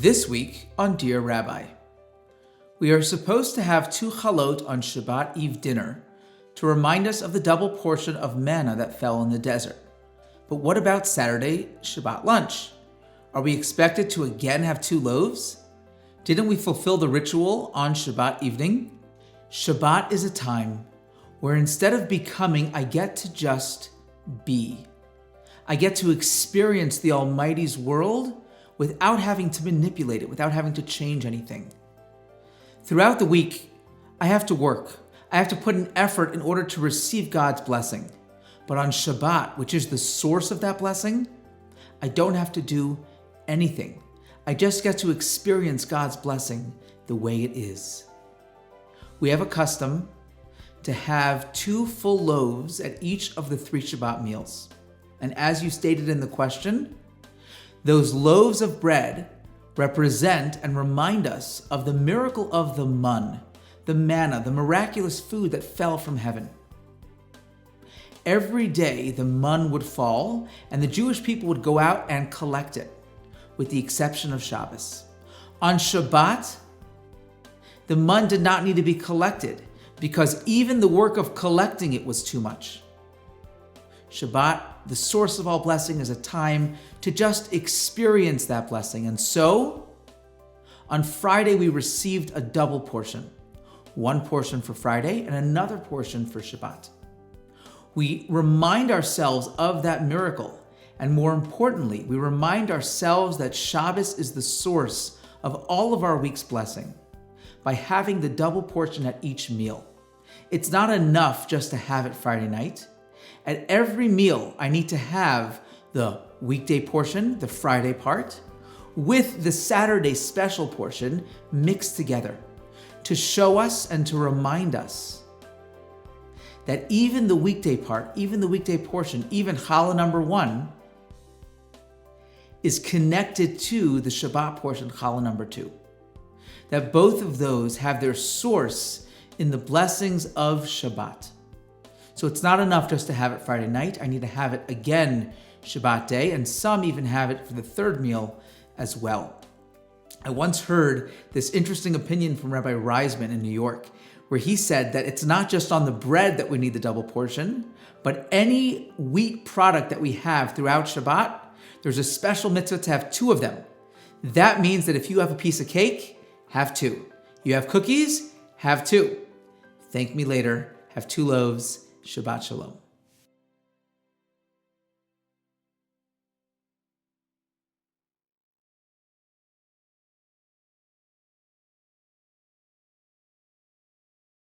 This week on Dear Rabbi, we are supposed to have 2 challot on Shabbat Eve dinner to remind us of the double portion of manna that fell in the desert. But what about Saturday Shabbat lunch? Are we expected to again have 2 loaves? Didn't we fulfill the ritual on Shabbat evening? Shabbat is a time where instead of becoming, I get to just be. I get to experience the Almighty's world without having to manipulate it, without having to change anything. Throughout the week, I have to work. I have to put an effort in order to receive God's blessing. But on Shabbat, which is the source of that blessing, I don't have to do anything. I just get to experience God's blessing the way it is. We have a custom to have 2 full loaves at each of the 3 Shabbat meals. And as you stated in the question, those loaves of bread represent and remind us of the miracle of the manna, the manna, the miraculous food that fell from heaven. Every day the manna would fall and the Jewish people would go out and collect it, with the exception of Shabbos. On Shabbat, the manna did not need to be collected because even the work of collecting it was too much. Shabbat, the source of all blessing, is a time to just experience that blessing. And so, on Friday, we received a double portion. 1 portion for Friday and another portion for Shabbat. We remind ourselves of that miracle. And more importantly, we remind ourselves that Shabbos is the source of all of our week's blessing by having the double portion at each meal. It's not enough just to have it Friday night. At every meal, I need to have the weekday portion, the Friday part, with the Saturday special portion mixed together to show us and to remind us that even the weekday part, even the weekday portion, even challah number 1 is connected to the Shabbat portion, challah number 2. That both of those have their source in the blessings of Shabbat. So it's not enough just to have it Friday night. I need to have it again Shabbat day, and some even have it for the 3rd meal as well. I once heard this interesting opinion from Rabbi Reisman in New York, where he said that it's not just on the bread that we need the double portion, but any wheat product that we have throughout Shabbat, there's a special mitzvah to have 2 of them. That means that if you have a piece of cake, have 2. You have cookies, have 2. Thank me later, have 2 loaves. Shabbat Shalom.